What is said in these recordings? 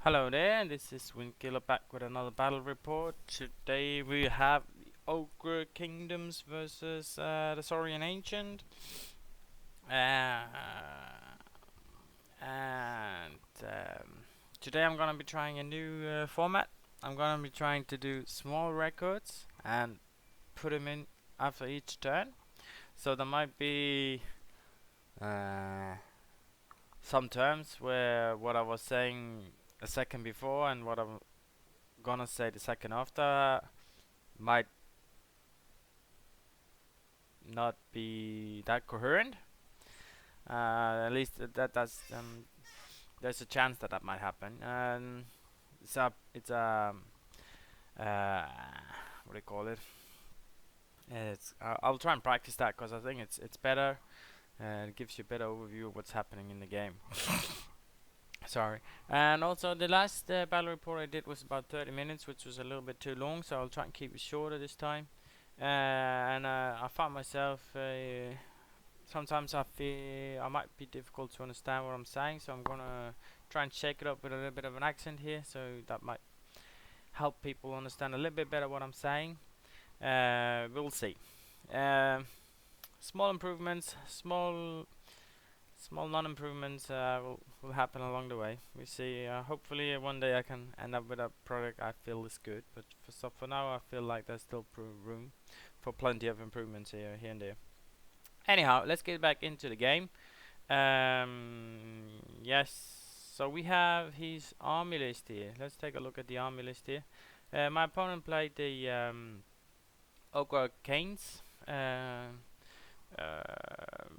Hello there, this is Windkiller back with another battle report. Today we have the Ogre Kingdoms versus the Saurian Ancient. Uh, and Today I'm gonna be trying a new format. I'm gonna be trying to do small records and put them in after each turn. So there might be uh, some terms where what I was saying a second before and what I'm gonna say the second after might not be that coherent. At least there's a chance that might happen. And it's uh, what do you call it? It's I'll try and practice that because I think it's better and it gives you a better overview of what's happening in the game. Sorry. And also the last battle report I did was about 30 minutes, which was a little bit too long, so I'll try and keep it shorter this time. I found myself sometimes I feel I might be difficult to understand what I'm saying, so I'm gonna try and shake it up with a little bit of an accent here, so that might help people understand a little bit better what I'm saying. We'll see. Small improvements, small non-improvements will happen along the way. We see. Hopefully, one day I can end up with a product I feel is good. But for now, I feel like there's still room for plenty of improvements here and there. Anyhow, let's get back into the game. Yes. So we have his army list here. Let's take a look at the army list here. My opponent played the Ogre Canes.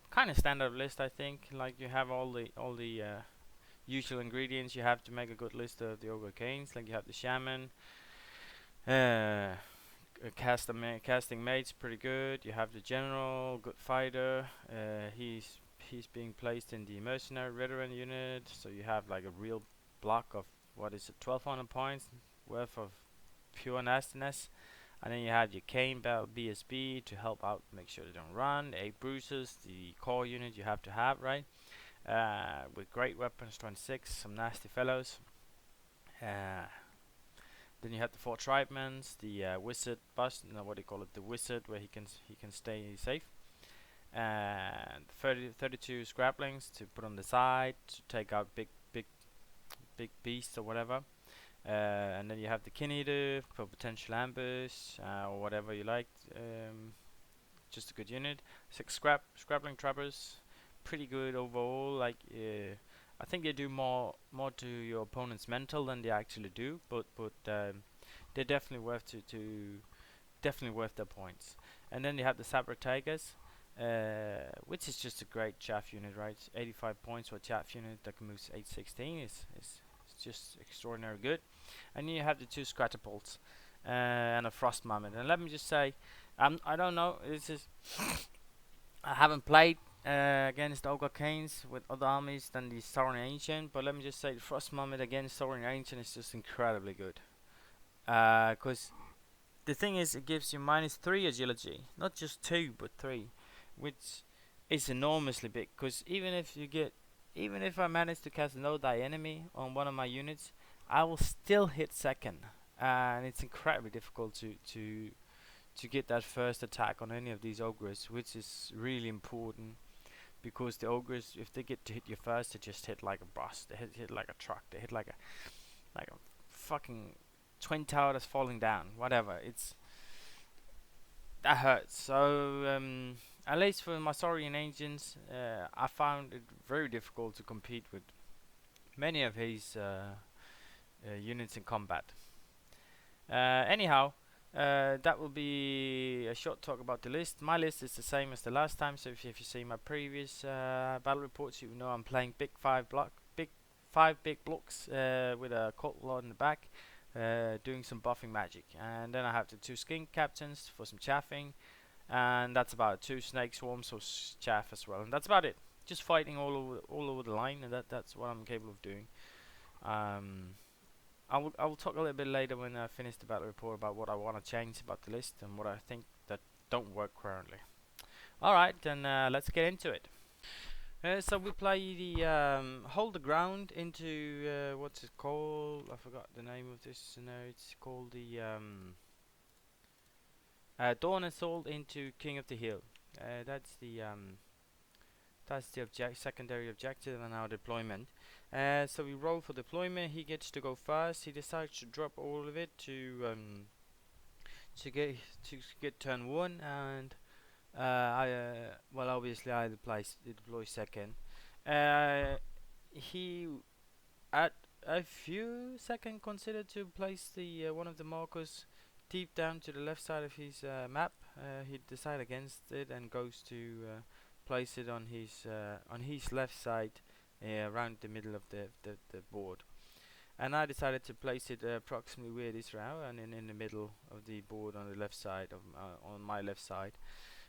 Kind of standard list, I think. Like you have all the usual ingredients you have to make a good list of the Ogre Canes. Like you have the Shaman, casting mate's pretty good. You have the General, good fighter. He's being placed in the Mercenary Veteran unit, so you have like a real block of what is it, 1200 points worth of pure nastiness. And then you have your Cane Bell BSB to help out, make sure they don't run. The 8 Bruisers, the core unit you have to have, right? With great weapons, 26, some nasty fellows. Then you have the 4 Tribemans, the Wizard bust, no, what do you call it? The Wizard, where he can stay safe. And 32 Scraplings to put on the side to take out big beasts or whatever. And then you have the Kin Eater for potential ambush or whatever you like. Just a good unit. 6 Scrappling Trappers, pretty good overall. Like I think they do more to your opponent's mental than they actually do, but they're definitely definitely worth their points. And then you have the Sabre Tigers, which is just a great chaff unit, right? 85 points for a chaff unit that can move 816 is just extraordinary good. And then you have the 2 Scratterpults and a Frost Mammoth. And let me just say, I don't know. I haven't played against Ogre Canes with other armies than the Saurian Ancient, but let me just say, the Frost Mammoth against Saurian Ancient is just incredibly good. Because the thing is, it gives you -3 agility, not just 2 but 3, which is enormously big. Because even if I manage to cast no die enemy on one of my units, I will still hit second, and it's incredibly difficult to get that first attack on any of these ogres, which is really important because the ogres, if they get to hit you first, they just hit like a bus. They hit like a truck. They hit like a fucking twin tower that's falling down. Whatever. That hurts. So at least for my Saurian Ancients, I found it very difficult to compete with many of his units in combat. Anyhow, that will be a short talk about the list. My list is the same as the last time, so if you see my previous battle reports, you know I'm playing big five big blocks with a Cult Lord in the back, doing some buffing magic. And then I have the 2 Skink Captains for some chaffing, and that's about 2 Snake Swarms for chaff as well. And that's about it. Just fighting all over the line, and that's what I'm capable of doing. I will talk a little bit later when I finish the battle report about what I want to change about the list and what I think that don't work currently. Alright, then let's get into it. So we play the hold the ground into what's it called? I forgot the name of this. No, it's called the Dawn Assault into King of the Hill. That's the secondary objective in our deployment. So we roll for deployment. He gets to go first. He decides to drop all of it to get to get turn one, and well, obviously I deploy second. He at a few seconds considered to place the one of the markers deep down to the left side of his map. He decided against it and goes to place it on his left side, around the middle of the board. And I decided to place it approximately where it is now, and in the middle of the board on the left side of on my left side,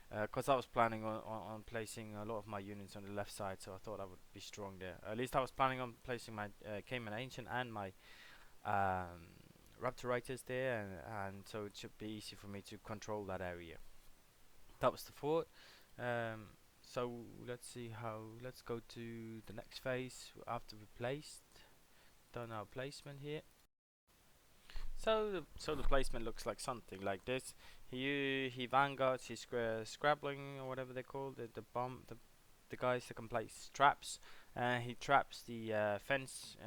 because I was planning on placing a lot of my units on the left side, so I thought I would be strong there. At least I was planning on placing my Cayman Ancient and my Raptor Raiders there, and so it should be easy for me to control that area. That was the fort. So let's see how. Let's go to the next phase after we done our placement here. So the placement looks like something like this. He vanguards his scrabbling or whatever they call it, the guys that can place traps. He traps the fence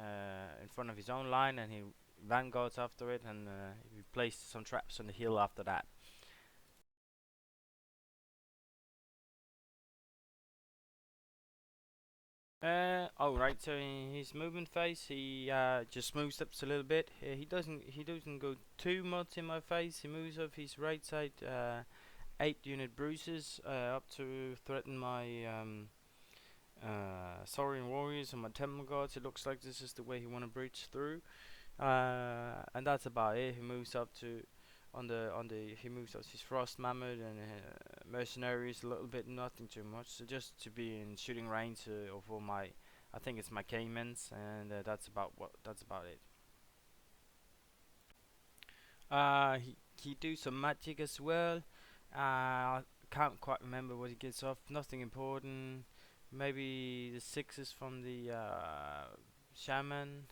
in front of his own line, and he vanguards after it, and he placed some traps on the hill after that. Oh right. So in his movement phase, he just moves up a little bit. He doesn't go too much in my face. He moves off his right side 8 unit bruises up to threaten my Saurian warriors and my temple guards. It looks like this is the way he want to breach through, and that's about it. He moves up to he moves up his frost mammoth and mercenaries a little bit, nothing too much. So just to be in shooting range of all my, I think it's my caimans, and that's about it. He do some magic as well. Can't quite remember what he gets off. Nothing important. Maybe the sixes from the shaman.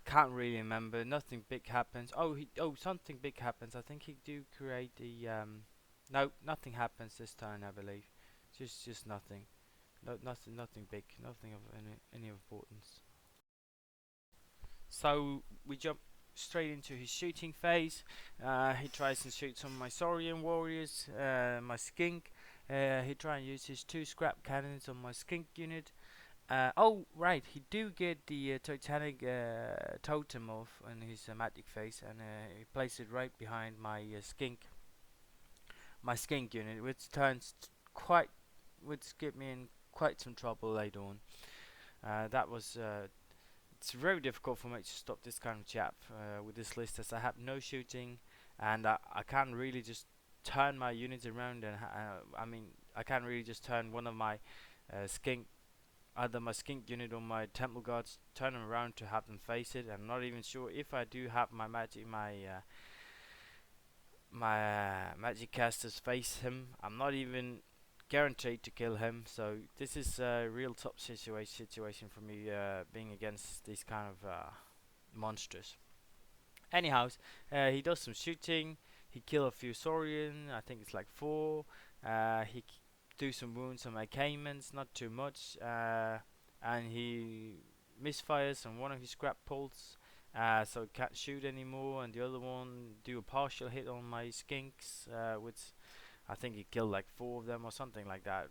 Can't really remember. Nothing big happens. Something big happens. I think he do create the no, nothing happens this turn, I believe. Just nothing. No, nothing big. Nothing of any importance. So we jump straight into his shooting phase. He tries and shoot some of my Saurian warriors, my skink. He try and use his 2 scrap cannons on my skink unit. Oh right, he do get the Titanic totem off on his magic phase, and he places it right behind my skink unit, which which get me in quite some trouble later on. That was It's very difficult for me to stop this kind of chap with this list, as I have no shooting, and I can't really just turn my units around, and I mean I can't really just turn one of my skink either my skink unit or my temple guards, turn them around to have them face it. I'm not even sure if I do have my magic casters face him. I'm not even guaranteed to kill him. So this is a real top situation for me, being against these kind of monsters. Anyhow, he does some shooting. He kill a few Saurian. I think it's like 4. He do some wounds on my caimans, not too much. And he misfires on one of his scrap pulls, so can't shoot anymore. And the other one do a partial hit on my skinks, which I think he killed like 4 of them or something like that.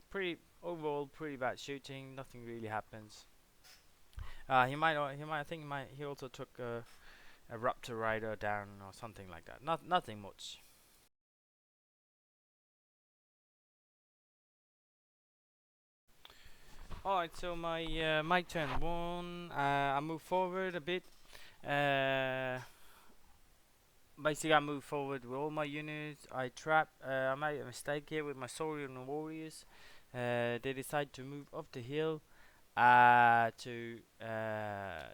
Overall pretty bad shooting. Nothing really happens. He also took a Raptor Rider down or something like that. Nothing much. Alright, so my turn 1. I move forward a bit. Uh, Basically, I move forward with all my units. I made a mistake here with my Saurian warriors. They decide to move up the hill to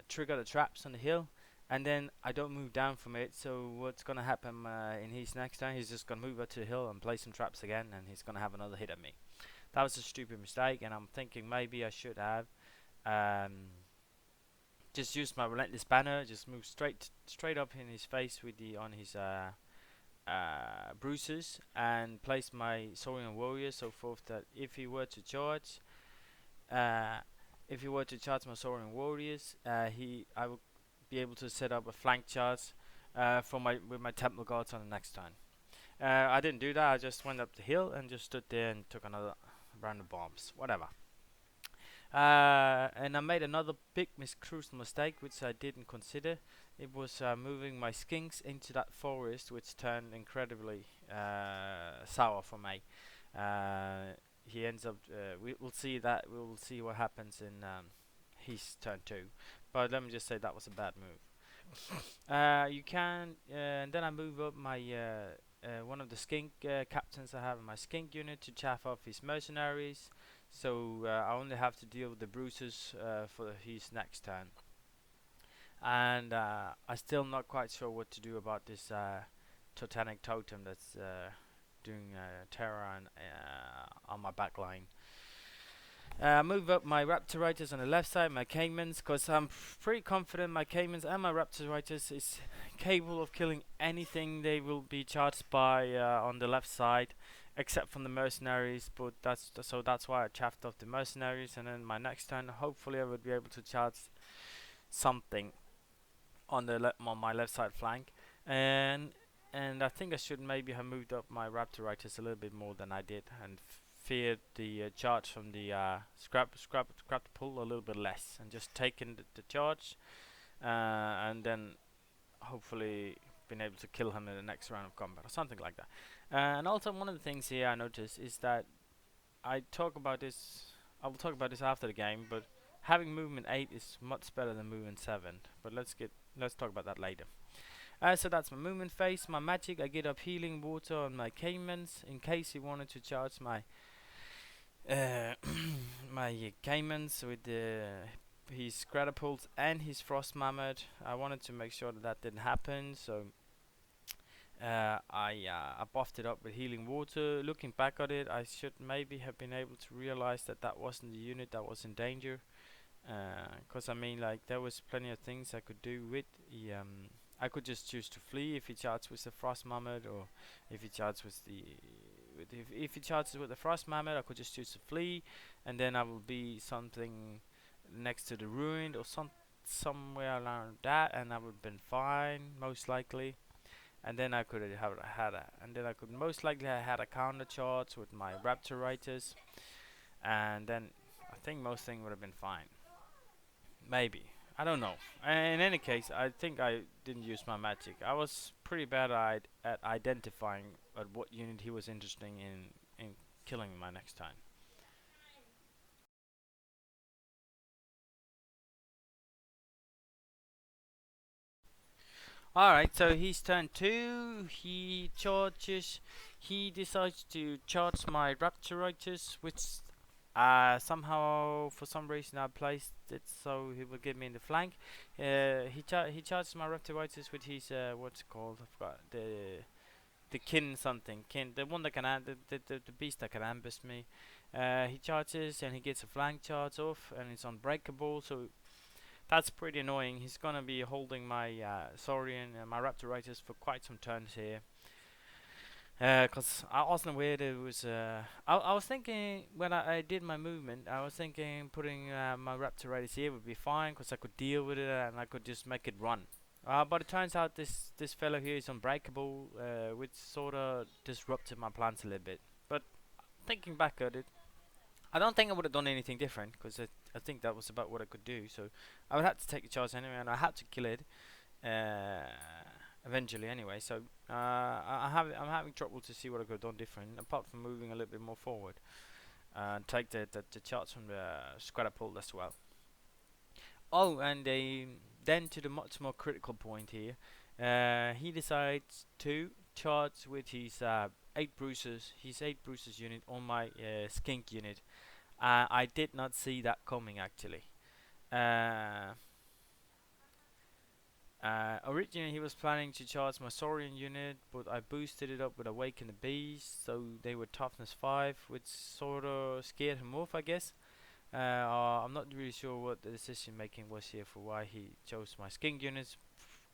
trigger the traps on the hill, and then I don't move down from it. So what's gonna happen in his next turn? He's just gonna move up to the hill and place some traps again, and he's gonna have another hit at me. that was a stupid mistake, and I'm thinking maybe I should have um, just used my relentless banner, just moved straight up in his face with the on his bruises, and placed my Saurian warrior so forth that if he were to charge, uh, my Saurian warriors, I would be able to set up a flank charge for my with my temple guards on the next turn. I didn't do that. I just went up the hill and just stood there and took another round of bombs. Whatever. And I made another big crucial mistake, which I didn't consider. It was moving my skinks into that forest, which turned incredibly sour for me. He ends up. We'll see that. We'll see what happens in his turn 2. But let me just say that was a bad move. You can, and then I move up my one of the skink captains I have in my skink unit to chaff off his mercenaries. So I only have to deal with the bruises for his next turn. And I'm still not quite sure what to do about this totemic totem that's doing terror on my back line. Move up my Raptorites on the left side, my Caimans, because I'm pretty confident my Caimans and my Raptorites is capable of killing anything they will be charged by on the left side, except from the mercenaries. But that's why I chaffed off the mercenaries, and then my next turn, hopefully, I would be able to charge something on my left side flank, and I think I should maybe have moved up my Raptorites a little bit more than I did, and feared the charge from the scrap pull a little bit less, and just taken the charge, and then hopefully been able to kill him in the next round of combat or something like that. And also one of the things here I noticed is that I will talk about this after the game, but having movement 8 is much better than movement 7. But let's talk about that later. So that's my movement phase. My magic, I get up healing water on my Caimans in case he wanted to charge my my Caimans with his Gratapults and his Frost Mammoth. I wanted to make sure that didn't happen, so I buffed it up with healing water. Looking back at it, I should maybe have been able to realize that wasn't the unit that was in danger. Because I mean, like, there was plenty of things I could do with the I could just choose to flee if he charged with the Frost Mammoth, or if he charged with the if he charges with the Frost Mammoth, I could just choose to flee, and then I will be something next to the ruined or somewhere around that, and I would have been fine most likely. And then I could have had most likely have had a counter charge with my Raptorites, and then I think most things would have been fine. Maybe. I don't know. In any case, I think I didn't use my magic. I was pretty bad at identifying at what unit he was interested in killing my next time. Alright, so he's turn 2. He charges. He decides to charge my Raptorites, which somehow, for some reason, I placed it so he would get me in the flank. He charges my Raptorites with his what's it called? I forgot the kin something, the one that can the beast that can ambush me. He charges and he gets a flank charge off, and it's unbreakable. So that's pretty annoying. He's gonna be holding my Saurian my Raptorites for quite some turns here. Cause I wasn't aware there was. I was thinking when I did my movement, I was thinking putting my Raptorites here would be fine, cause I could deal with it and I could just make it run. But it turns out this fellow here is unbreakable, which sort of disrupted my plans a little bit. But thinking back at it, I don't think I would have done anything different, because I think that was about what I could do. So I would have to take the charge anyway, and I had to kill it. Eventually anyway, so I'm having trouble to see what I could have done different, apart from moving a little bit more forward and take the charge from the Squadapult as well. Oh, and then to the much more critical point here, he decides to charge with his 8 bruisers, unit on my skink unit. I did not see that coming, actually. Originally he was planning to charge my Saurian unit, but I boosted it up with Awaken the Beast, so they were toughness 5, which sorta scared him off, I guess. I'm not really sure what the decision making was here for why he chose my skink units,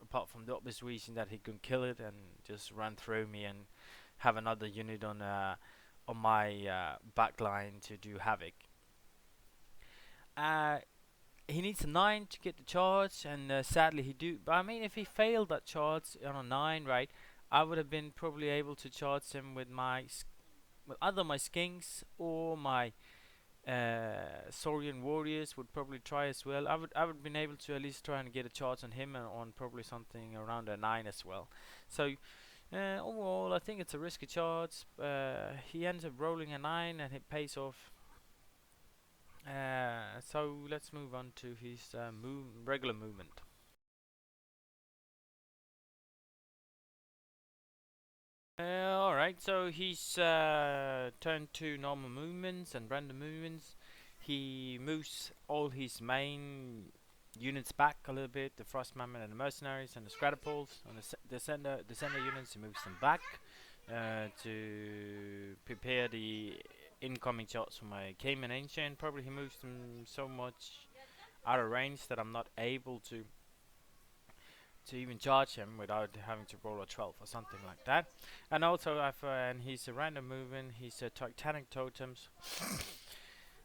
apart from the obvious reason that he could kill it and just run through me and have another unit on my back line to do havoc. Uh, he needs a 9 to get the charge, and sadly he do. But I mean, if he failed that charge on a 9, right, I would have been probably able to charge him with with either my skinks or my Saurian warriors would probably try as well. I would been able to at least try and get a charge on him and on probably something around a 9 as well. So overall, I think it's a risky charge. He ends up rolling a 9 and it pays off. So let's move on to his regular movement. Alright, so he's turned to normal movements and random movements. He moves all his main units back a little bit, the Frost Mammoth and the Mercenaries and the Scratapoles. On the center units, he moves them back to prepare the incoming shots for my Cayman Ancient. Probably he moves them so much out of range that I'm not able to even charge him without having to roll a 12 or something like that. And also, and he's a random movement. He's a Titanic Totems.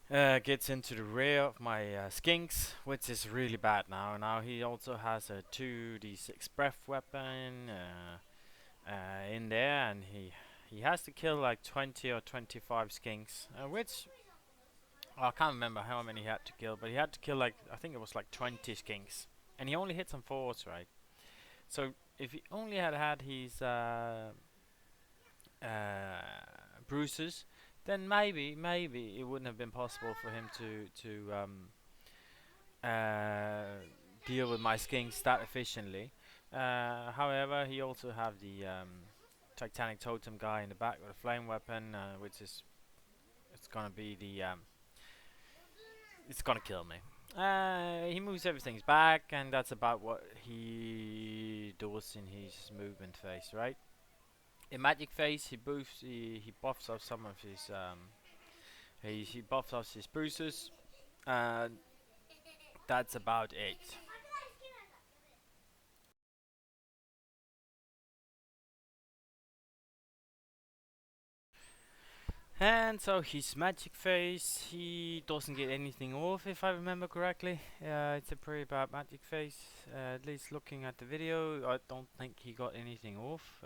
Gets into the rear of my skinks, which is really bad now. Now he also has a 2d6 breath weapon in there, and he has to kill like 20 or 25 skinks, which I can't remember how many he had to kill, but he had to kill like, I think it was like 20 skinks, and he only hits on 4s, right? So if he only had his bruises, then maybe it wouldn't have been possible for him to deal with my skinks that efficiently. However, he also have the Titanic Totem guy in the back with a flame weapon, which is it's gonna be the it's gonna kill me. He moves everything's back, and that's about what he does in his movement phase, right? In magic phase, he buffs up some of his he buffs up his bruises, and that's about it. And so his magic phase, he doesn't get anything off if I remember correctly. It's a pretty bad magic phase. At least looking at the video, I don't think he got anything off.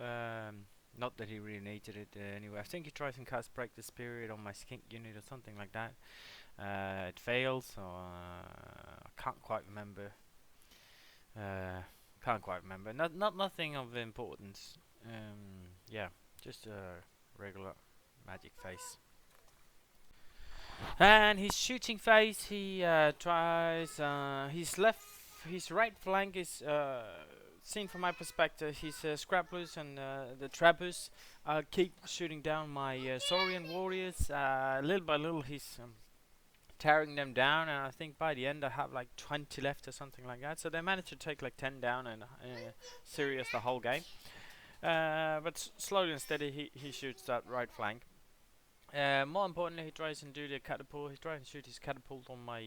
Not that he really needed it anyway. I think he tries and cast Break the Spirit on my skink unit or something like that. It fails, so I can't quite remember. Can't quite remember. Not nothing of importance. Yeah, just a regular magic phase. And his shooting phase, he tries his right flank is seen from my perspective. His scrapplers and the trappers keep shooting down my Saurian warriors. Little by little, he's tearing them down, and I think by the end I have like 20 left or something like that. So they managed to take like 10 down and serious the whole game. But slowly and steady, he shoots that right flank. More importantly, he tries and do the catapult. He tries and shoot his catapult on my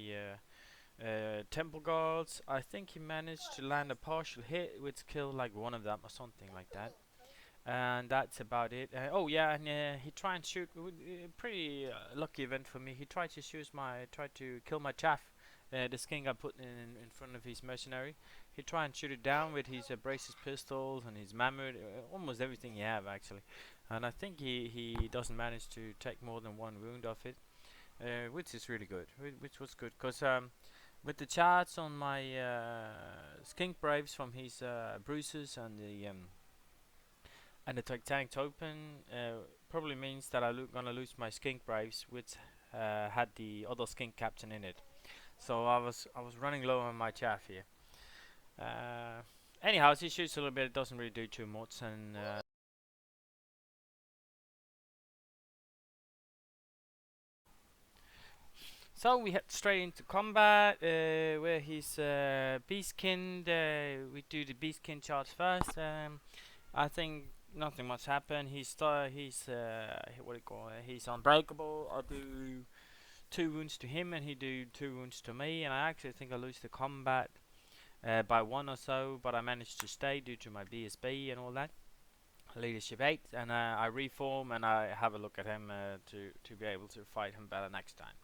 temple guards. I think he managed to land a partial hit, which killed like one of them or something like that. And that's about it. Oh yeah, and he tried and shoot. Pretty lucky event for me. He tried to kill my chaff. The skink I put in front of his mercenary. He tried and shoot it down with his braces pistols and his mammoth, almost everything he have actually. And I think he doesn't manage to take more than one wound off it, which is really good. Which was good, cause with the charts on my skink braves from his bruises and the Titanic Token probably means that I'm gonna lose my skink braves, which had the other skink captain in it. So I was running low on my chaff here. Anyhow, he shoots a little bit. It doesn't really do too much, and So we head straight into combat, where he's beastkin. We do the beastkin charge first. I think nothing much happened. He's what do you call it? He's unbreakable. I do 2 wounds to him, and he do 2 wounds to me. And I actually think I lose the combat by 1 or so, but I managed to stay due to my BSB and all that. Leadership 8, and I reform and I have a look at him to be able to fight him better next time.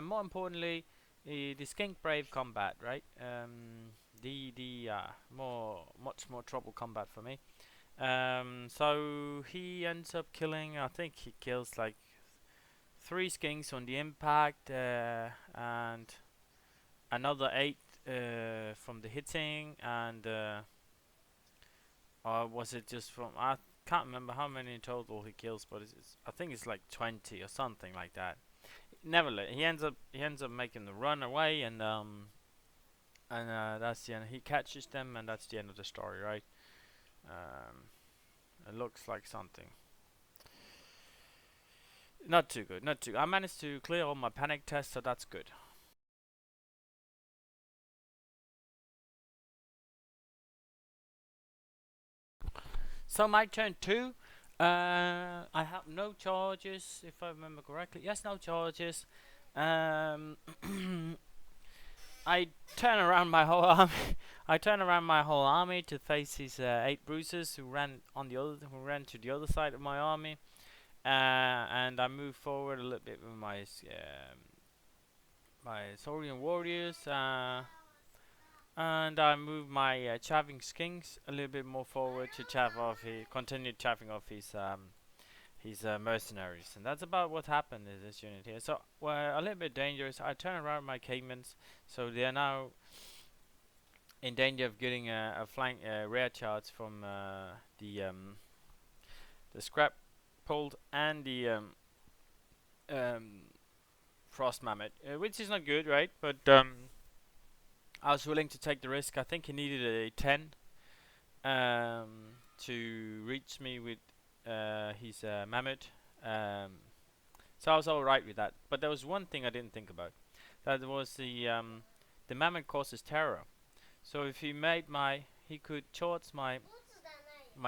More importantly, the Skink Brave combat, right? The much more trouble combat for me. So he ends up killing. I think he kills like 3 skinks on the impact, and another 8 from the hitting, and or was it just from? I can't remember how many in total he kills, but I think it's like 20 or something like that. Nevertheless, he ends up making the run away, and that's the end. He catches them, and that's the end of the story, right? Um, it looks like something not too good. Not too. I managed to clear all my panic tests, so that's good. So my turn 2. I have no charges, if I remember correctly. Yes, no charges. Um, I turn around my whole army. I turn around my whole army to face these 8 bruisers who ran to the other side of my army, and I move forward a little bit with my Saurian warriors, and I move my chaving skinks a little bit more forward to continue chaving off his mercenaries, and that's about what happened in this unit here. So we're a little bit dangerous. I turn around my caimans, so they are now in danger of getting a flank rear charge from the scrap pulled and the um, frost mammoth, which is not good, right? But I was willing to take the risk. I think he needed a 10 to reach me with his mammoth. Um, so I was alright with that. But there was one thing I didn't think about. That was the mammoth causes terror. So if he could charge my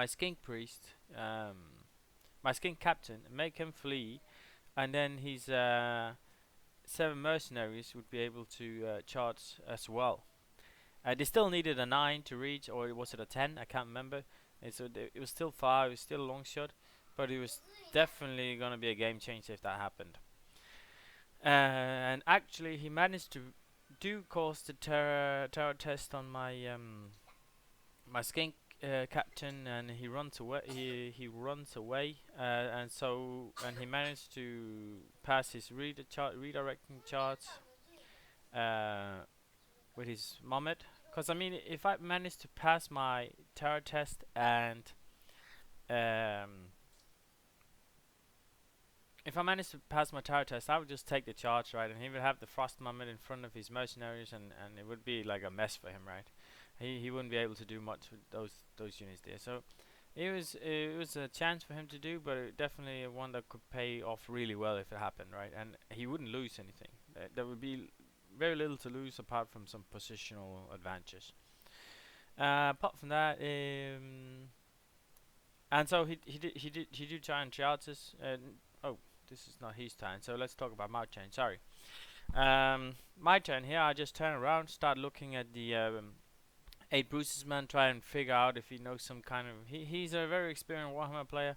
skink priest, my skink captain, make him flee, and then his 7 mercenaries would be able to charge as well. They still needed a 9 to reach, or was it a 10? I can't remember. And so it was still far, it was still a long shot, but it was definitely going to be a game changer if that happened. And actually, he managed to do cause the terror test on my skink captain, and he runs away. He runs away, and he managed to pass his redirecting charge with his Muhammad. Because I mean, if I manage to pass my terror test and um, if I manage to pass my terror test, I would just take the charge, right? And he would have the frost Muhammad in front of his mercenaries, and it would be like a mess for him, right? He wouldn't be able to do much with those units there. So it was a chance for him to do, but definitely one that could pay off really well if it happened, right? And he wouldn't lose anything. There would be very little to lose apart from some positional advantages. Apart from that, and so he did giant charges. Oh, this is not his turn. So let's talk about my turn. Sorry. My turn here. I just turn around, start looking at the 8 bruises man, try and figure out if he knows some kind of. He's a very experienced Warhammer player.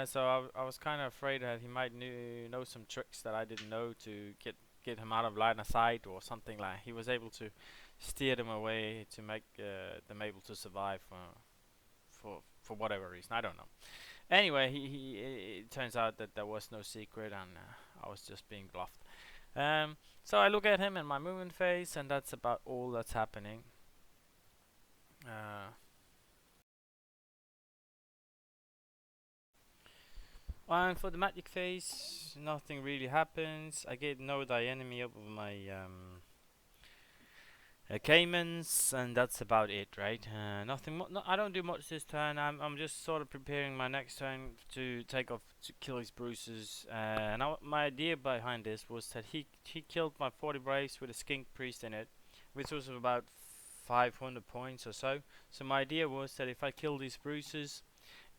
So I was kind of afraid that he might know some tricks that I didn't know to get him out of line of sight or something like. He was able to steer them away to make them able to survive for whatever reason. I don't know. Anyway, it turns out that there was no secret, and I was just being bluffed. So I look at him in my movement phase, and that's about all that's happening. Uh, and for the magic phase, nothing really happens. I get no die enemy up with my Caimans, and that's about it, right? Nothing. No, I don't do much this turn. I'm just sort of preparing my next turn to take off to kill his bruises. My idea behind this was that he killed my 40 braves with a skink priest in it, which was about 500 points or so. So my idea was that if I kill these bruises,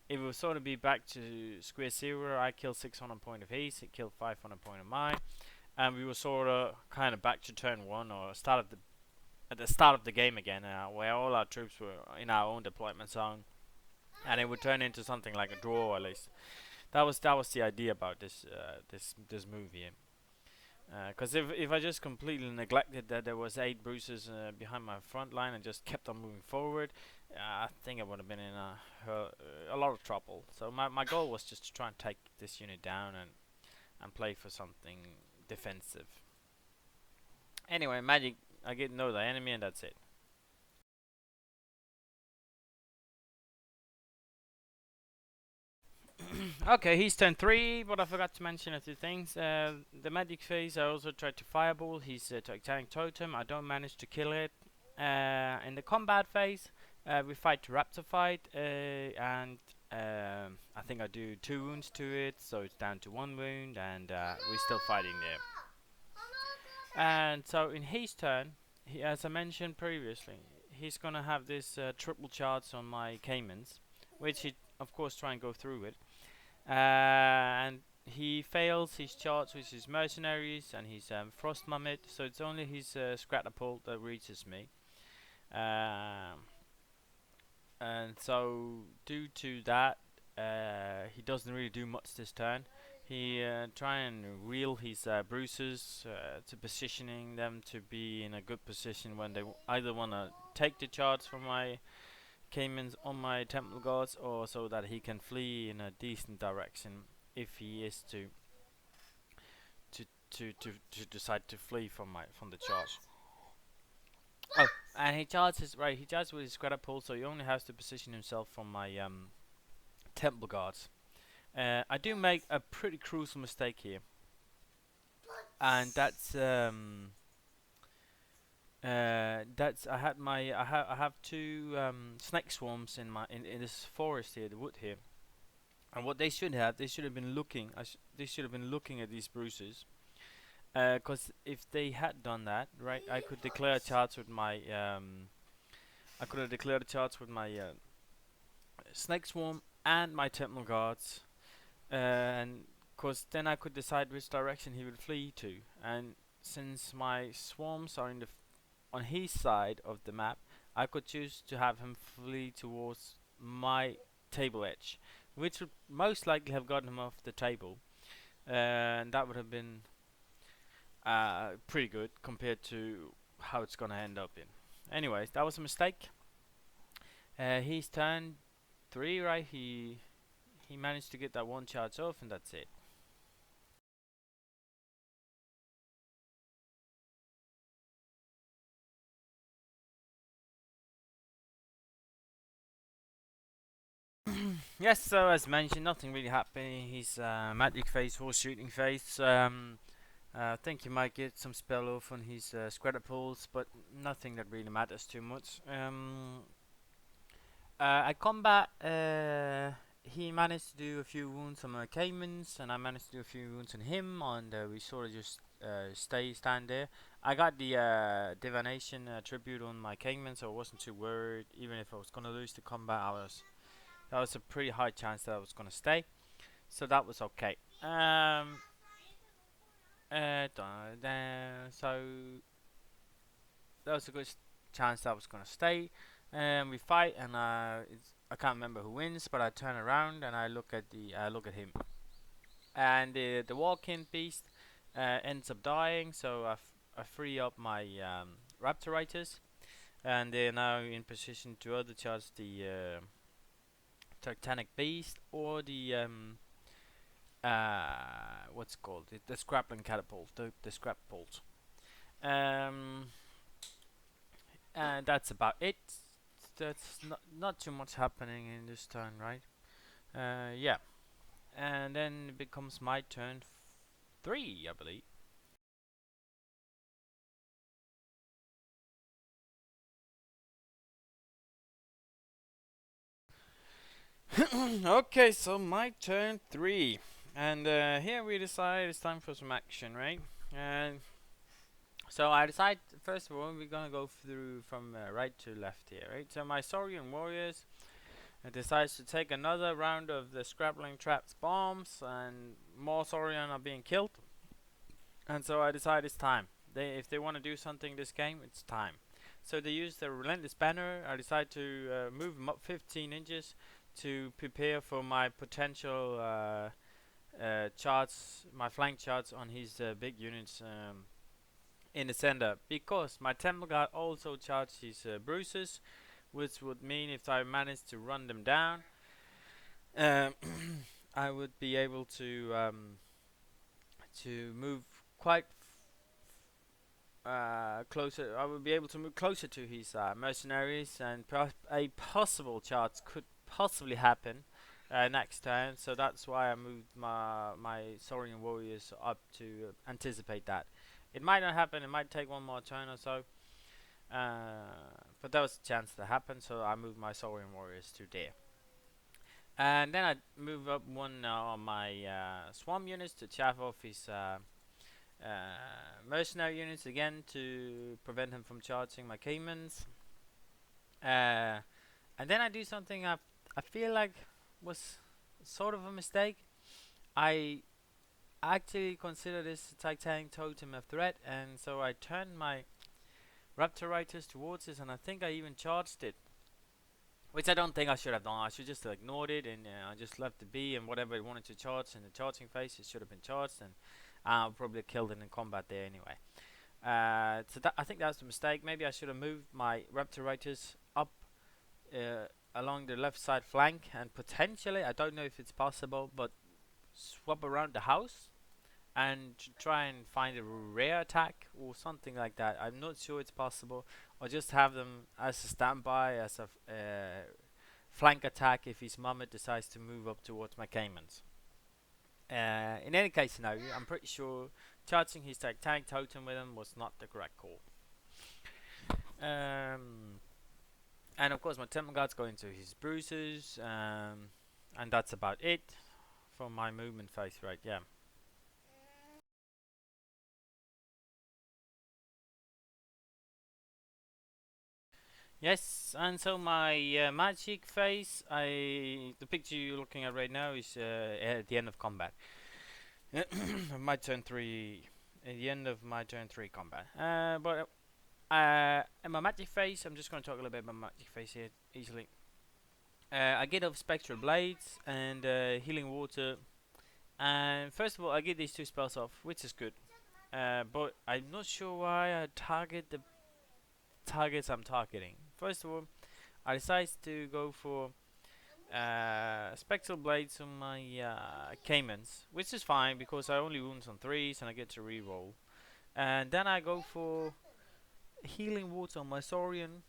it will sort of be back to square zero. I kill 600 point of his, he killed 500 point of mine, and we were sort of kind of back to turn one or start of the at the start of the game again, where all our troops were in our own deployment zone, and it would turn into something like a draw at least. That was the idea about this move here. Because if I just completely neglected that there was 8 bruises behind my front line and just kept on moving forward, I think I would have been in a lot of trouble. So my goal was just to try and take this unit down and play for something defensive. Anyway, magic, I get know the enemy and that's it. Okay, he's turn 3, but I forgot to mention a few things. The magic phase, I also tried to fireball his Titanic Totem. I don't manage to kill it. In the combat phase, we fight to raptor fight, and I think I do 2 wounds to it, so it's down to 1 wound, and we're still fighting there. And so in his turn, as I mentioned previously, he's gonna have this triple charge on my Caimans, which he of course try and go through with. And he fails his charge with his mercenaries and his frost mammoth, so it's only his scratapult that reaches me. Um, and so due to that, he doesn't really do much this turn. He try and reel his bruises to positioning them to be in a good position when they either want to take the charge from my Caimans on my temple guards, or so that he can flee in a decent direction if he is to decide to flee from the charge. Oh, and he charges right. He charges with his catapult, so he only has to position himself from my temple guards. I do make a pretty crucial mistake here, and that's I have 2 snake swarms in this forest here, the wood here. And what they should have, they should have been looking. They should have been looking at these bruises. Because if they had done that, right, I could declare a charge with my I could have declared a charge with my snake swarm and my temple guards, and cause then I could decide which direction he would flee to. And since my swarms are on his side of the map, I could choose to have him flee towards my table edge, which would most likely have gotten him off the table, and that would have been pretty good compared to how it's gonna end up in. Anyways, that was a mistake. He's turn 3, right? He managed to get that 1 charge off, and that's it. Yes, so as mentioned, nothing really happening. He's magic phase or shooting phase. I think he might get some spell off on his Scratterpulse, but nothing that really matters too much. At combat, he managed to do a few wounds on my Caimans, and I managed to do a few wounds on him, and we sort of just stand there. I got the divination tribute on my Caimans, so I wasn't too worried. Even if I was gonna lose the combat, that was a pretty high chance that I was gonna stay, so that was okay. So that was a good chance that I was gonna stay. And we fight, and I can't remember who wins, but I turn around and I look at him, and the walking beast ends up dying. So I free up my raptor riders, and they're now in position to either charge the Titanic beast or the what's it called, the scrapping catapult, the scrap bolt. Um, and that's about it. That's not too much happening in this turn, right? Yeah, and then it becomes my turn 3, I believe. Okay, so my turn 3. And here we decide it's time for some action, right? And so I decide, first of all, we're gonna go through from right to left here, right? So my Saurian warriors decides to take another round of the scrabbling traps bombs, and more Saurian are being killed. And so I decide it's time. If they want to do something this game, it's time. So they use the relentless banner. I decide to move them up 15 inches to prepare for my potential charts, my flank charts on his big units in the center. Because my Temple Guard also charged his bruises, which would mean if I manage to run them down, um, I would be able to move quite closer. I would be able to move closer to his mercenaries, and a possible charge could possibly happen next turn. So that's why I moved my Saurian warriors up to anticipate that. It might not happen. It might take one more turn or so. But there was a chance to happen, so I moved my Saurian warriors to there. And then I move up one of my swarm units to chaff off his mercenary units again to prevent him from charging my caimans. And then I do something I feel like was sort of a mistake. I actually consider this Titanic Totem a threat, and so I turned my Raptor Riders towards it, and I think I even charged it. Which I don't think I should have done. I should just have ignored it, and I just left it be, and whatever it wanted to charge in the charging phase, it should have been charged, and I'll probably killed it in combat there anyway. So I think that's the mistake. Maybe I should have moved my Raptor Riders up along the left side flank, and potentially, I don't know if it's possible, but swap around the house and try and find a rare attack or something like that. I'm not sure it's possible, or just have them as a standby, as a flank attack if his Mummet decides to move up towards my Caimans. In any case, no, I'm pretty sure charging his Titanic Totem with him was not the correct call. And of course, my Temple Guard's going to his bruises, and that's about it for my movement phase, right? Yeah. Yes, and so my magic phase, the picture you're looking at right now is at the end of combat. My turn 3, at the end of my turn 3 combat. But in my magic phase, I'm just going to talk a little bit about magic phase here easily. I get off Spectral Blades and Healing Water. And first of all, I get these two spells off, which is good. But I'm not sure why I target the targets I'm targeting. First of all, I decide to go for Spectral Blades on my Caimans, which is fine because I only wounds on 3s and I get to reroll. And then I go for Healing Water on my Saurian,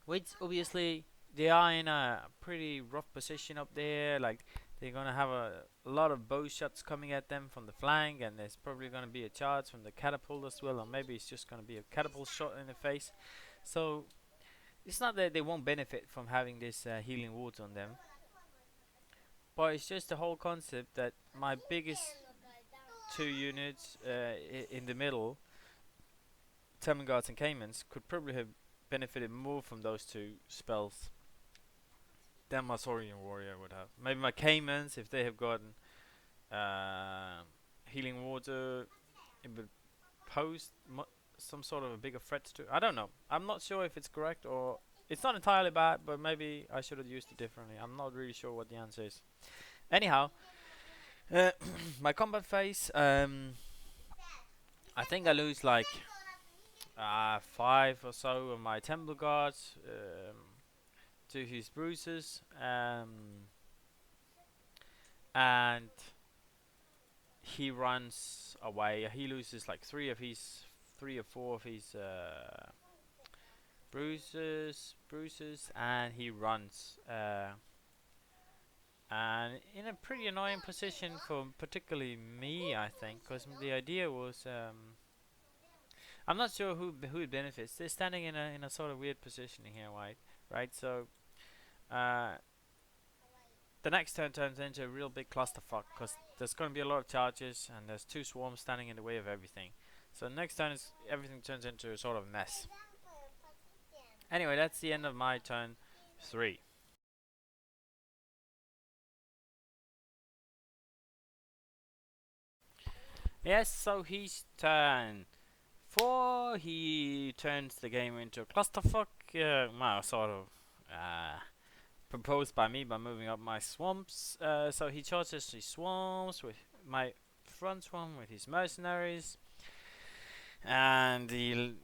which obviously they are in a pretty rough position up there. Like they're gonna have a lot of bow shots coming at them from the flank, and there's probably gonna be a charge from the catapult as well, or maybe it's just gonna be a catapult shot in the face. So it's not that they won't benefit from having this healing water on them, but it's just the whole concept that my biggest two units in the middle, Terminguards and Caimans, could probably have benefited more from those two spells than my Saurian warrior would have. Maybe my Caimans, if they have gotten healing water, it would pose some sort of a bigger threat to. I don't know. I'm not sure if it's correct or it's not entirely bad, but maybe I should have used it differently. I'm not really sure what the answer is. Anyhow, my combat phase. I think I lose like 5 or so of my Temple Guards to his bruises, and he runs away. He loses like 3 or 4 of his bruises, and he runs. And in a pretty annoying position for particularly me, I think, because the idea was, I'm not sure who it benefits. They're standing in a sort of weird position here, right? So Uh, the next turn turns into a real big clusterfuck because there's going to be a lot of charges and there's two swarms standing in the way of everything. So next turn is everything turns into a sort of mess. Anyway, that's the end of my turn 3. Yes, so he's turn 4. He turns the game into a clusterfuck. Well, sort of. Proposed by me by moving up my swamps. So he charges the swamps with my front swamp with his mercenaries, and the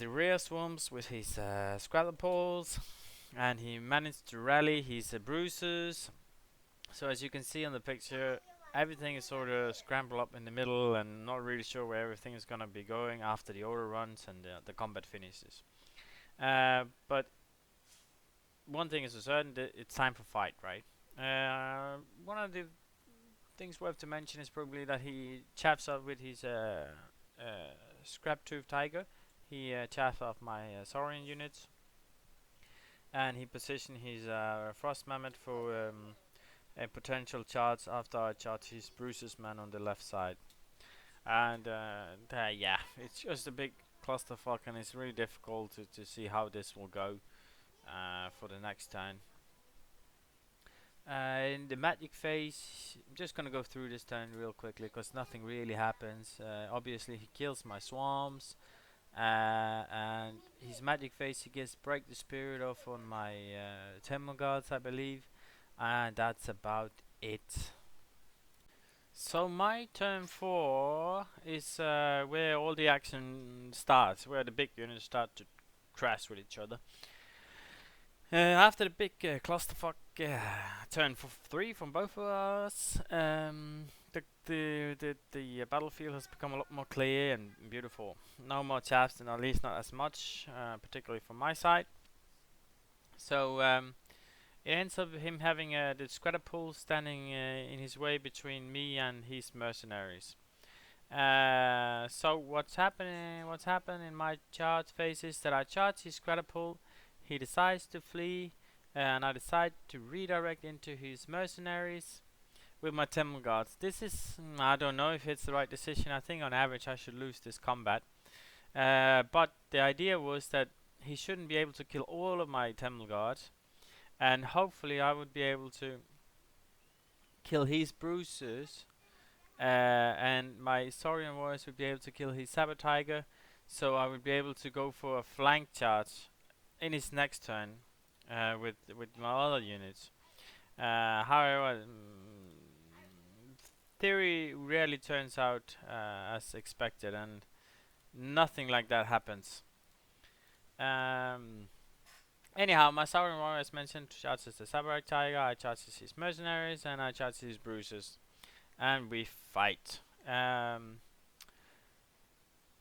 rear swamps with his scrappoles, and he managed to rally his bruisers. So as you can see on the picture, everything is sort of scrambled up in the middle, and not really sure where everything is gonna be going after the order runs and the combat finishes. But one thing is for certain, it's time for fight, right? One of the things worth to mention is probably that he chaps up with his scrap tooth tiger. He chaps off my Saurian units, and he positioned his frost mammoth for a potential charge after I charge his bruises man on the left side. And yeah, it's just a big clusterfuck, and it's really difficult to see how this will go for the next turn. In the magic phase, I'm just gonna go through this turn real quickly because nothing really happens. Obviously, he kills my swarms, and his magic phase he gets break the spirit off on my temple guards, I believe, and that's about it. So my turn 4 is where all the action starts, where the big units start to crash with each other. After the big clusterfuck turn for 3 from both of us, the battlefield has become a lot more clear and beautiful. No more chaps, and at least not as much, particularly from my side. So it ends up him having the Scrapple standing in his way between me and his mercenaries. So what's happening? What's happened in my charge phase is that I charge his Scrapple. He decides to flee, and I decide to redirect into his mercenaries with my temple guards. This is, I don't know if it's the right decision. I think on average I should lose this combat. But the idea was that he shouldn't be able to kill all of my temple guards, and hopefully I would be able to kill his bruisers, and my Saurian warriors would be able to kill his saber tiger, so I would be able to go for a flank charge in his next turn with my other units. However, theory rarely turns out as expected, and nothing like that happens. Anyhow, my Saurian warrior, as mentioned, charges the saber tiger, I charges his mercenaries, and I charge his bruisers, and we fight.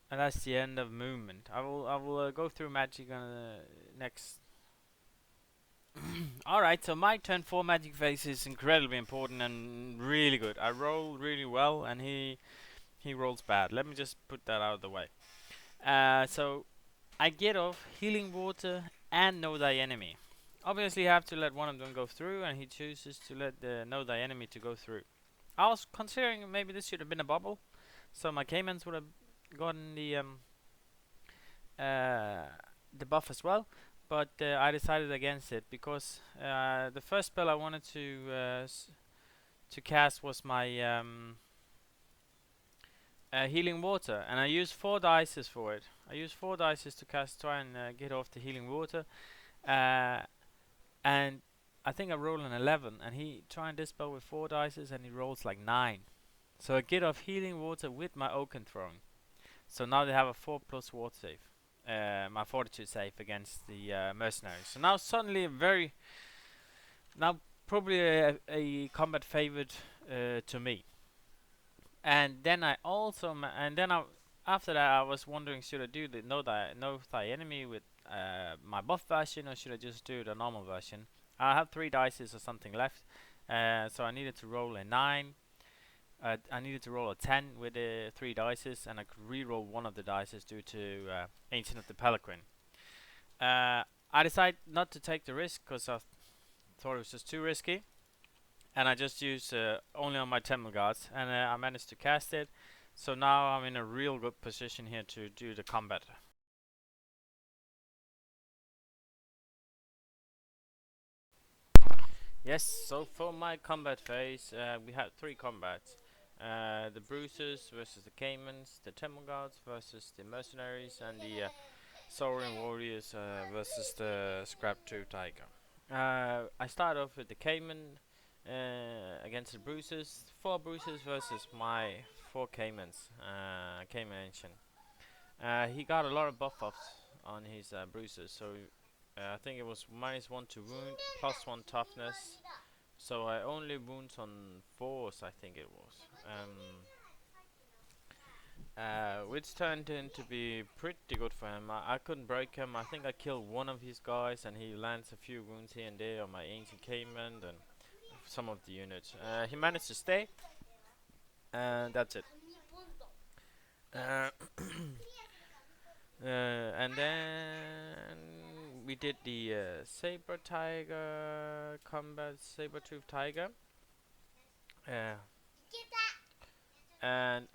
And that's the end of movement. I will go through magic on the next. Alright, so my turn 4 magic phase is incredibly important and really good. I roll really well, and he rolls bad. Let me just put that out of the way. So I get off healing water and know thy enemy. Obviously, you have to let one of them go through, and he chooses to let the know thy enemy to go through. I was considering maybe this should have been a bubble, so my Caymans would have gotten the buff as well, but I decided against it because the first spell I wanted to cast was my healing water, and I used 4 dices for it. I used 4 dices to try and get off the healing water, and I think I rolled an 11, and he tried this spell with 4 dices, and he rolls like 9. So I get off healing water with my Oaken Throne. So now they have a 4+ water save. My fortitude save against the mercenaries. So now suddenly now probably a combat favored to me. And then I also after that I was wondering, should I do the know thy enemy with my buff version, or should I just do the normal version? I have 3 dices or something left, so I needed to roll a 9. I needed to roll a 10 with the 3 dices, and I could re-roll one of the dices due to Ancient of the Pelican. I decided not to take the risk because thought it was just too risky, and I just used only on my temple guards, and I managed to cast it. So now I'm in a real good position here to do the combat. Yes, so for my combat phase, we had 3 combats. The Bruisers versus the Caimans, the Temple Guards versus the Mercenaries, and the Saurian Warriors versus the Scrap 2 Tiger. I start off with the Cayman against the Bruisers. 4 Bruisers versus my 4 Caimans, Cayman Ancient. He got a lot of buff ups on his Bruisers, so I think it was -1 to wound, +1 toughness. So I only wounds on 4s, I think it was. Which turned in to be pretty good for him. I couldn't break him. I think I killed one of his guys, and he lands a few wounds here and there on my ancient Cayman and some of the units. He managed to stay, and that's it. Uh, and then we did the Saber Tiger combat, Saber Tooth Tiger. Uh, and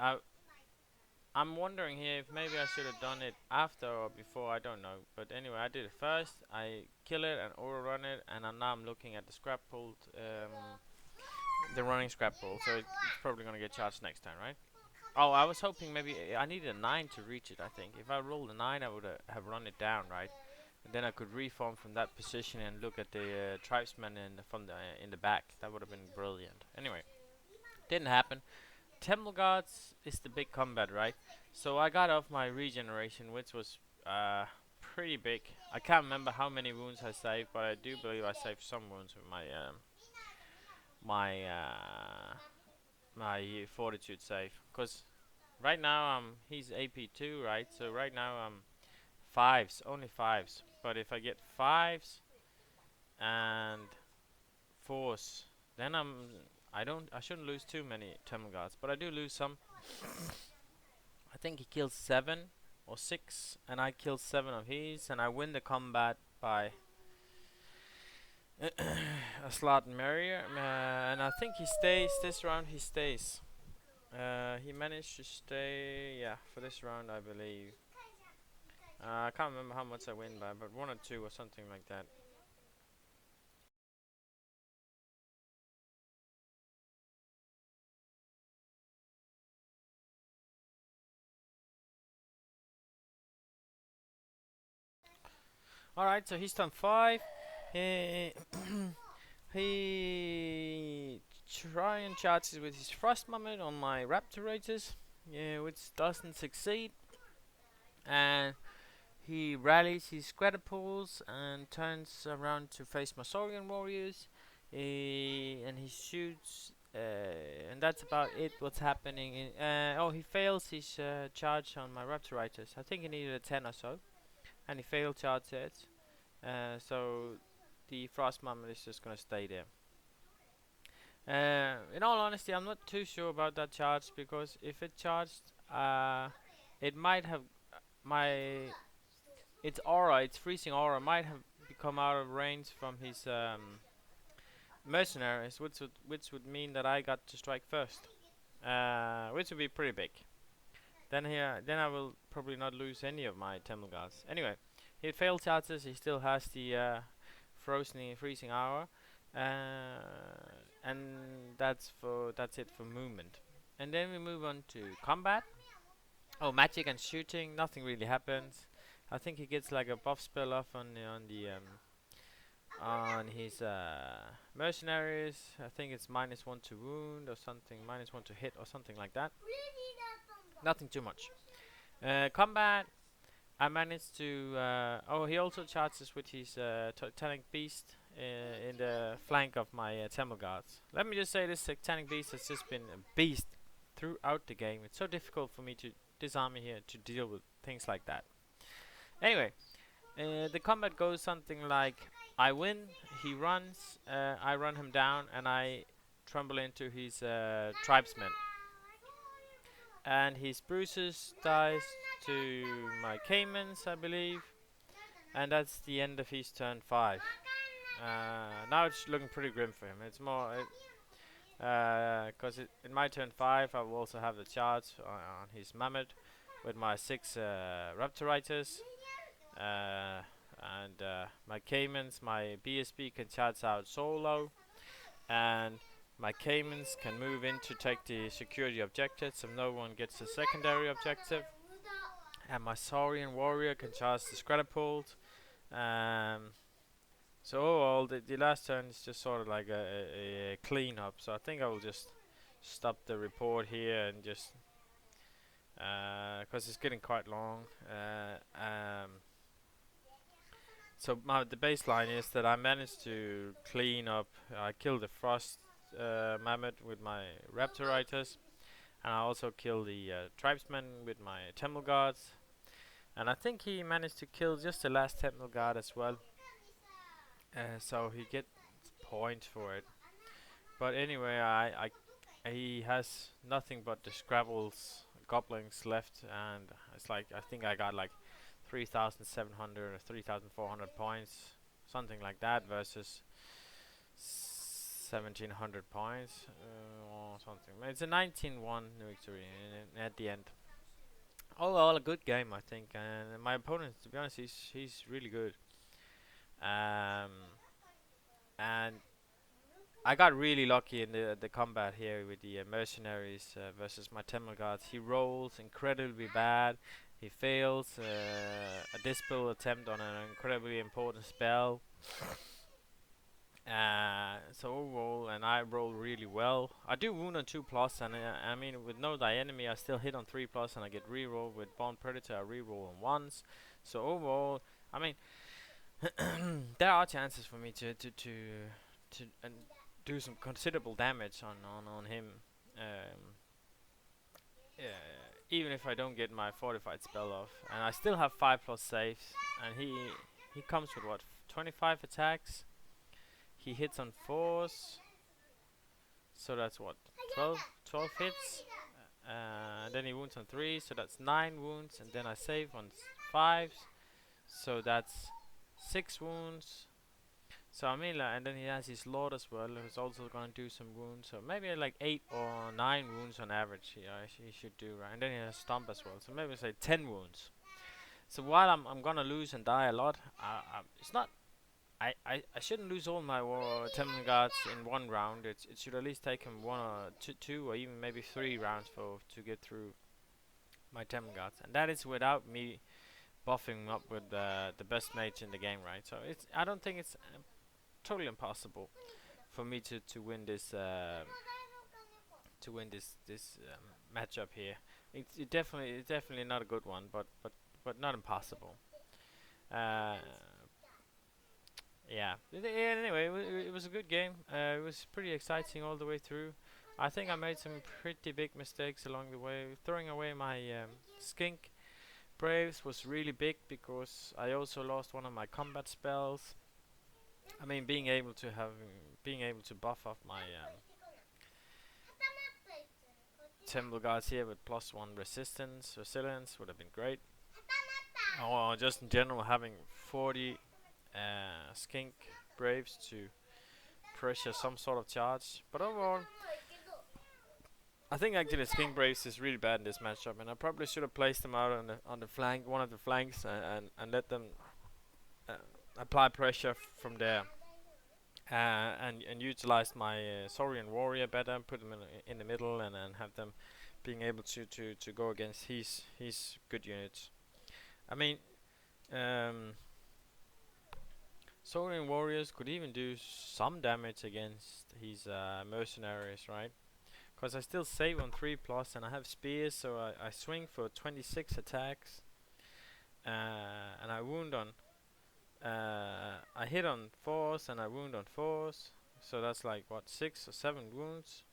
I'm wondering here if maybe I should have done it after or before, I don't know. But anyway, I did it first. I kill it and overrun it, and now I'm looking at the scrap pool, the running scrap pool. So it's probably gonna get charged next time, right? Oh, I was hoping maybe I needed a 9 to reach it. I think if I rolled a 9, I would have run it down, right? And then I could reform from that position and look at the tribesmen from the in the back. That would have been brilliant. Anyway, didn't happen. Temple Guards is the big combat, right? So I got off my regeneration, which was pretty big. I can't remember how many wounds I saved, but I do believe I saved some wounds with my my fortitude save. Cause right now he's AP2, right? So right now I'm 5s, only 5s. But if I get 5s and 4s, then I shouldn't lose too many Temple Guards, but I do lose some. I think he kills 7 or 6, and I kill 7 of his, and I win the combat by a slot Merrier, and I think he stays this round. He stays. He managed to stay, yeah, for this round, I believe. I can't remember how much I win by, but 1 or 2 or something like that. Alright, so he's done 5. He he try and charges with his Frost Mammoth on my Raptor Raiders, which doesn't succeed. And he rallies his Scratterpools and turns around to face my Saurian Warriors. And he shoots, and that's about it. What's happening? Oh, he fails his charge on my Raptor Raiders. I think he needed a 10 or so, and he failed charge it. So the Frost Mammoth is just gonna stay there. In all honesty, I'm not too sure about that charge, because if it charged, it might have my its aura, its freezing aura, might have become out of range from his mercenaries, which would mean that I got to strike first, which would be pretty big. Then I will probably not lose any of my Temple Guards. Anyway, he failed charges. He still has the freezing hour, and that's it for movement. And then we move on to combat. Oh, magic and shooting. Nothing really happens. I think he gets like a buff spell off on his mercenaries. I think it's -1 to wound or something, -1 to hit or something like that. Nothing too much. Combat. I managed to. Oh, he also charges with his Titanic Beast in the flank of my Temple Guards. Let me just say, this Titanic Beast has just been a beast throughout the game. It's so difficult for me to disarm here to deal with things like that. Anyway, the combat goes something like: I win, he runs, I run him down, and I trumble into his tribesmen. And his bruises dies to my Caimans, I believe. And that's the end of his turn 5. Now it's looking pretty grim for him. It's more because in my turn 5 I will also have the charge on his mammoth with my 6 raptorites, and my caimans, my BSB can charge out solo, and my caimans can move in to take the security objective so no one gets the secondary objective, and my Saurian warrior can charge the scratapult. Um, so overall, the last turn is just sort of like a clean up. So I think I will just stop the report here and just because it's getting quite long. So the baseline is that I managed to clean up. I killed the frost mammoth with my raptorites, and I also killed the tribesman with my temple guards. And I think he managed to kill just the last temple guard as well. So he gets points for it. But anyway, he has nothing but the Scrabbles goblins left, and it's like I think I got like 3,700 or 3,400 points, something like that, versus 1,700 points or something. It's a 19-1 victory at the end. All a good game, I think, and my opponent, to be honest, he's really good. Um, and I got really lucky in the combat here with the mercenaries versus my temple guards. He rolls incredibly bad. He fails a dispel attempt on an incredibly important spell. So overall, and I roll really well. I do wound on 2 plus, and I mean with no die enemy, I still hit on 3 plus, and I get reroll with Bond Predator. I reroll on ones. So overall, I mean, there are chances for me to do some considerable damage on him. Um, Even if I don't get my fortified spell off, and I still have 5 plus saves, and he comes with what 25 attacks. He hits on 4s, so that's what 12 hits. Then he wounds on 3s, so that's 9 wounds, and then I save on 5s, so that's 6 wounds. So I mean, and then he has his lord as well, who's also gonna do some wounds. So maybe like 8 or 9 wounds on average. He should do, right. And then he has stomp as well. So maybe say 10 wounds. So while I'm gonna lose and die a lot, it's not. I shouldn't lose all my temple guards in one round. It should at least take him 1 or 2 or even maybe 3 rounds to get through my temple guards, and that is without me buffing up with the best mage in the game, right? So I don't think it's totally impossible for me to win this matchup here. It's definitely not a good one, but not impossible. Uh, yeah. Anyway, it was a good game. It was pretty exciting all the way through. I think I made some pretty big mistakes along the way. Throwing away my skink braves was really big because I also lost one of my combat spells. I mean, being able to buff up my temple guards here with +1 resilience would have been great. Or just in general, having 40 skink braves to pressure some sort of charge. But overall, I think actually skink braves is really bad in this matchup, and I probably should have placed them out on the flank, one of the flanks, and let them apply pressure from there. And utilized my Saurian warrior better, put them in the middle, and have them being able to go against his good units. I mean, Saurian warriors could even do some damage against his mercenaries, right? Because I still save on 3 plus, and I have spears, so I swing for 26 attacks, and I wound on. I hit on 4s and I wound on 4s, so that's like what 6 or 7 wounds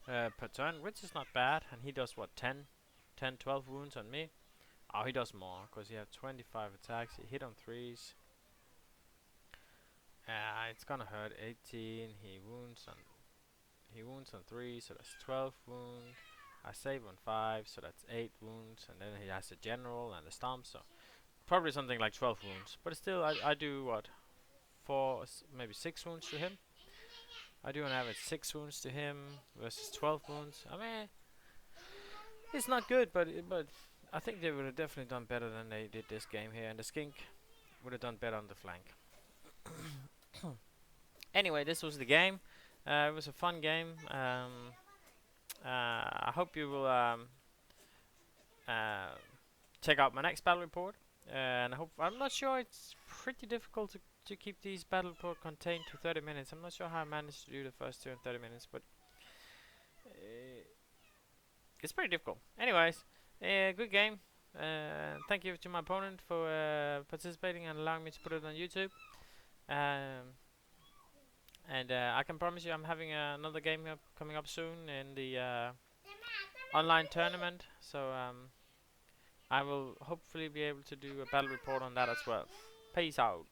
per turn, which is not bad. And he does what 12 wounds on me. Oh, he does more because he has 25 attacks. He hit on 3s. It's gonna hurt. 18. He wounds on 3, so that's 12 wounds. I save on 5, so that's 8 wounds, and then he has the general and the stomp, so probably something like 12 wounds. But still, I do what maybe 6 wounds to him. I do on average 6 wounds to him versus 12 wounds. I mean, it's not good, but I think they would have definitely done better than they did this game here, and the skink would have done better on the flank. Anyway, this was the game. It was a fun game. I hope you will check out my next battle report. And I'm not sure, it's pretty difficult to keep these battle report contained to 30 minutes. I'm not sure how I managed to do the first two in 30 minutes, but it's pretty difficult. Anyways, good game. Thank you to my opponent for participating and allowing me to put it on YouTube. And I can promise you I'm having another game coming up soon in the online tournament. So I will hopefully be able to do a battle report on that as well. Peace out.